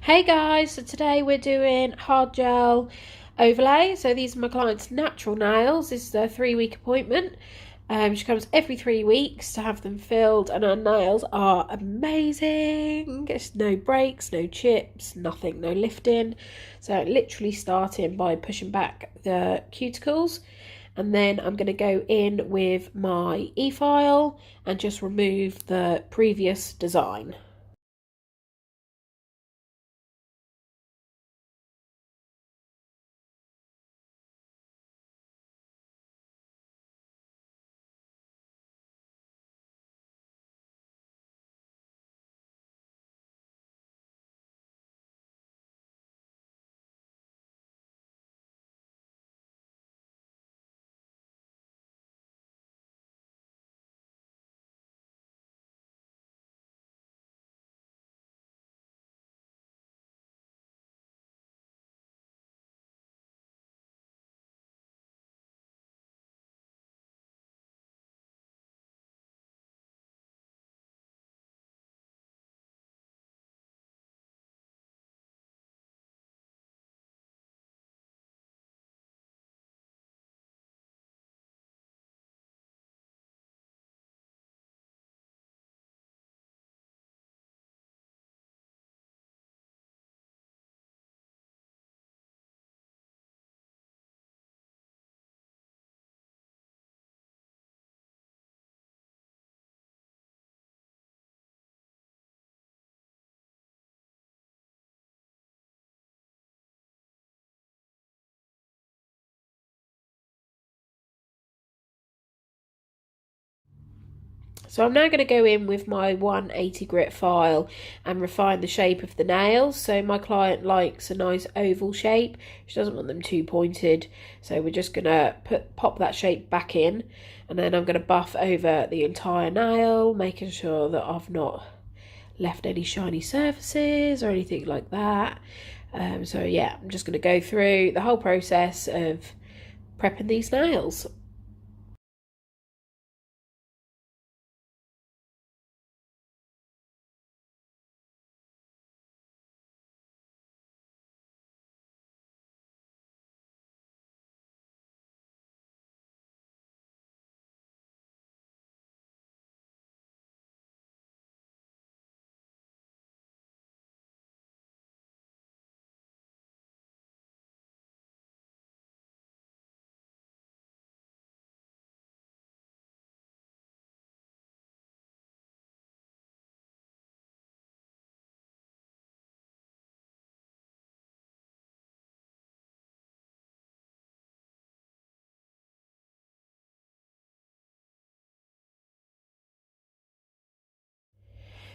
Hey guys, so today we're doing hard gel overlay. So these are my client's natural nails. This is a 3-week appointment. She comes every 3 weeks to have them filled, and her nails are amazing. There's no breaks, no chips, nothing, no lifting. So literally starting by pushing back the cuticles, and then I'm going to go in with my e-file and just remove the previous design. So I'm now going to go in with my 180 grit file and refine the shape of the nails. So my client likes a nice oval shape. She doesn't want them too pointed. So we're just going to pop that shape back in, and then I'm going to buff over the entire nail, making sure that I've not left any shiny surfaces or anything like that. So yeah, I'm just going to go through the whole process of prepping these nails.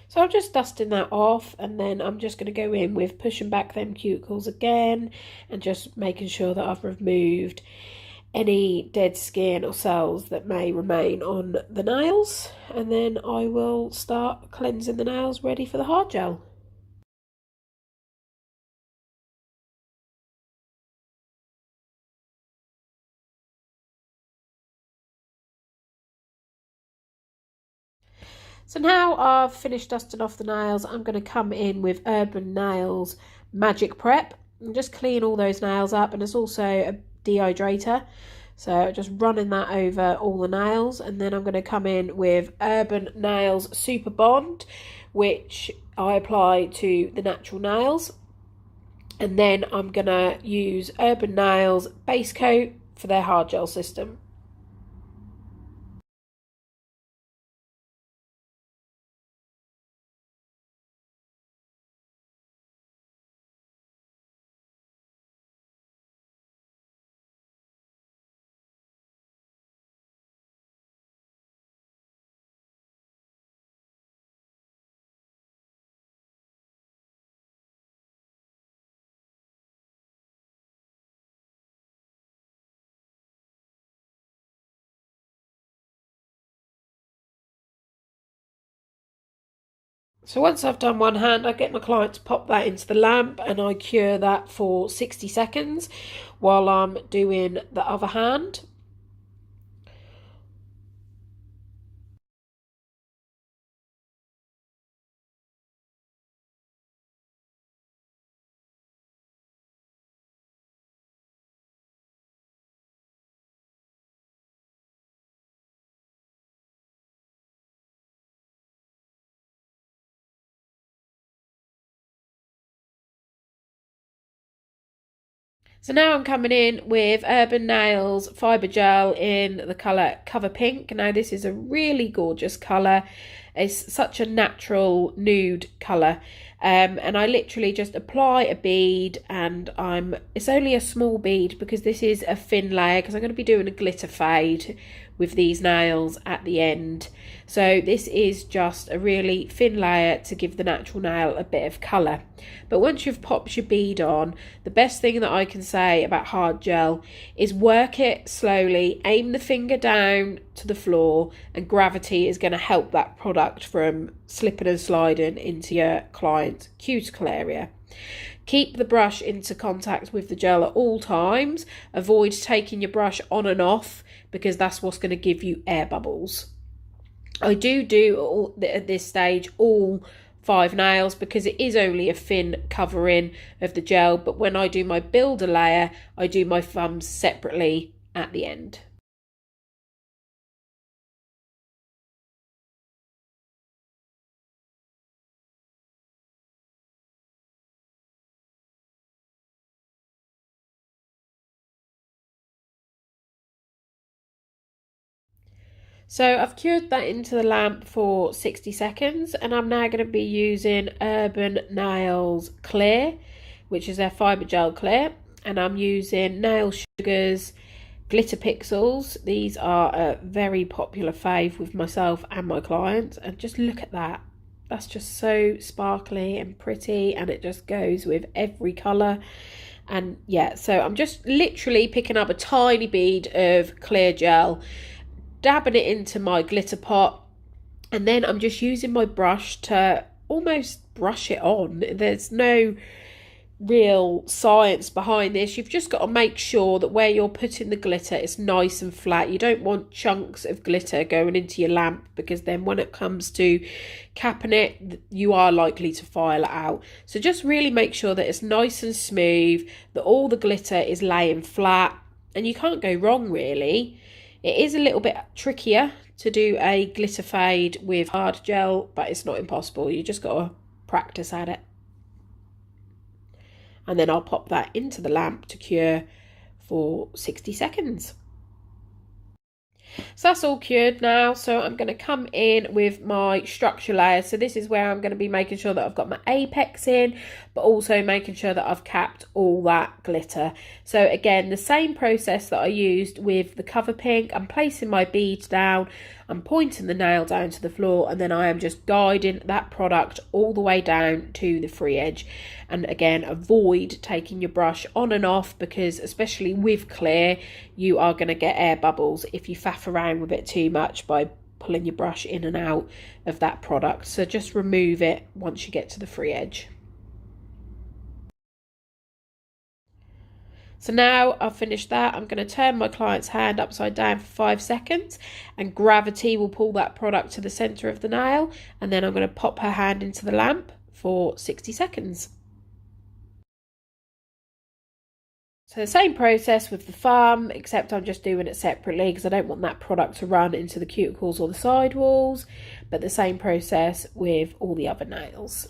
So I'm just dusting that off, and then I'm just going to go in with pushing back them cuticles again and just making sure that I've removed any dead skin or cells that may remain on the nails, and then I will start cleansing the nails ready for the hard gel. So now I've finished dusting off the nails, I'm going to come in with Urban Nails Magic Prep and just clean all those nails up. And it's also a dehydrator, so just running that over all the nails. And then I'm going to come in with Urban Nails Super Bond, which I apply to the natural nails. And then I'm going to use Urban Nails Base Coat for their hard gel system. So once I've done one hand, I get my client to pop that into the lamp and I cure that for 60 seconds while I'm doing the other hand. So now I'm coming in with Urban Nails Fibre Gel in the colour Cover Pink. Now this is a really gorgeous colour. It's such a natural nude colour. And I literally just apply a bead, and it's only a small bead because this is a thin layer, because I'm going to be doing a glitter fade with these nails at the end. So this is just a really thin layer to give the natural nail a bit of colour. But once you've popped your bead on, the best thing that I can say about hard gel is work it slowly, aim the finger down to the floor, and gravity is going to help that product from slipping and sliding into your client's cuticle area. Keep the brush into contact with the gel at all times. Avoid taking your brush on and off, because that's what's going to give you air bubbles. I do at this stage all 5 nails because it is only a thin covering of the gel, but when I do my builder layer, I do my thumbs separately at the end. So I've cured that into the lamp for 60 seconds, and I'm now going to be using Urban Nails Clear, which is their fibre gel clear, and I'm using Nail Sugars Glitter Pixels. These are a very popular fave with myself and my clients, and just look at that. That's just so sparkly and pretty, and it just goes with every colour. And yeah, so I'm just literally picking up a tiny bead of clear gel, dabbing it into my glitter pot, and then I'm just using my brush to almost brush it on. There's no real science behind this. You've just got to make sure that where you're putting the glitter is nice and flat. You don't want chunks of glitter going into your lamp, because then when it comes to capping it, you are likely to file it out. So just really make sure that it's nice and smooth, that all the glitter is laying flat, and you can't go wrong really. It is a little bit trickier to do a glitter fade with hard gel, but it's not impossible. You just got to practice at it. And then I'll pop that into the lamp to cure for 60 seconds. So that's all cured now. So I'm going to come in with my structure layer. So this is where I'm going to be making sure that I've got my apex in, but also making sure that I've capped all that glitter. So again, the same process that I used with the Cover Pink. I'm placing my beads down, I'm pointing the nail down to the floor, and then I am just guiding that product all the way down to the free edge. And again, avoid taking your brush on and off, because especially with clear, you are going to get air bubbles if you faff around with it too much by pulling your brush in and out of that product. So just remove it once you get to the free edge. So now I've finished that, I'm going to turn my client's hand upside down for 5 seconds, and gravity will pull that product to the centre of the nail, and then I'm going to pop her hand into the lamp for 60 seconds. So the same process with the thumb, except I'm just doing it separately because I don't want that product to run into the cuticles or the sidewalls, but the same process with all the other nails.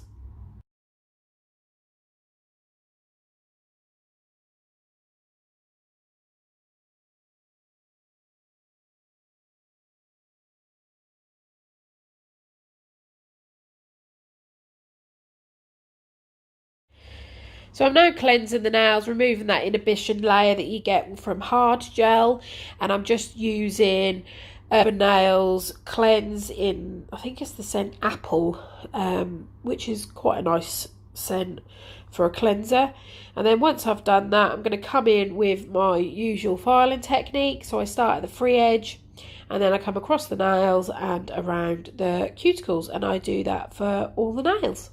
So I'm now cleansing the nails, removing that inhibition layer that you get from hard gel, and I'm just using Urban Nails Cleanse in, I think it's the scent Apple, which is quite a nice scent for a cleanser. And then once I've done that, I'm going to come in with my usual filing technique. So I start at the free edge, and then I come across the nails and around the cuticles, and I do that for all the nails.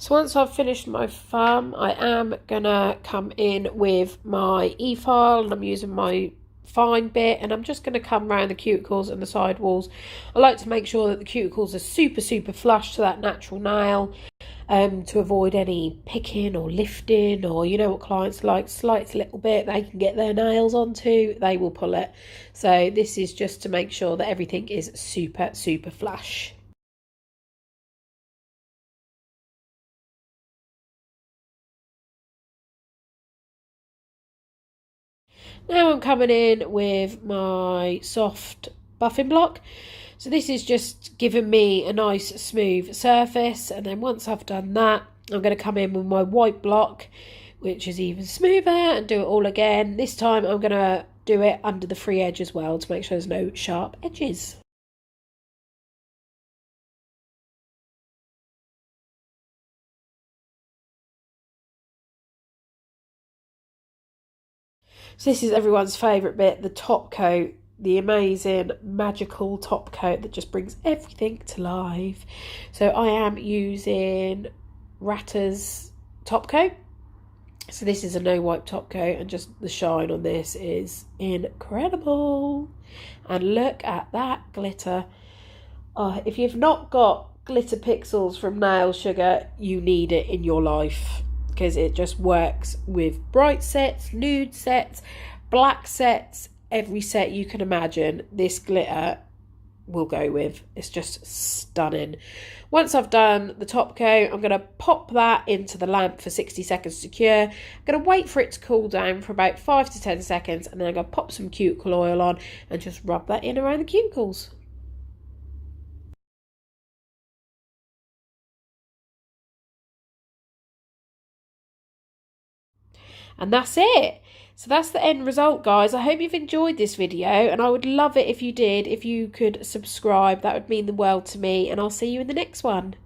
So once I've finished my thumb, I am gonna come in with my e-file, and I'm using my fine bit, and I'm just going to come around the cuticles and the side walls. I like to make sure that the cuticles are super flush to that natural nail, to avoid any picking or lifting, or you know what clients like, slight little bit they can get their nails onto, they will pull it. So this is just to make sure that everything is super flush. Now I'm coming in with my soft buffing block. So this is just giving me a nice smooth surface, and then once I've done that, I'm going to come in with my white block, which is even smoother, and do it all again. This time I'm going to do it under the free edge as well to make sure there's no sharp edges. So this is everyone's favourite bit, the top coat, the amazing magical top coat that just brings everything to life. So I am using Ratter's top coat. So this is a no wipe top coat, and just the shine on this is incredible. And look at that glitter. Oh, if you've not got glitter pixels from Nail Sugar, you need it in your life, because it just works with bright sets, nude sets, black sets, every set you can imagine. This glitter will go with. It's just stunning. Once I've done the top coat, I'm going to pop that into the lamp for 60 seconds to cure. I'm going to wait for it to cool down for about 5 to 10 seconds, and then I'm going to pop some cuticle oil on and just rub that in around the cuticles. And that's it. So that's the end result, guys. I hope you've enjoyed this video, and I would love it if you did. If you could subscribe, that would mean the world to me, and I'll see you in the next one.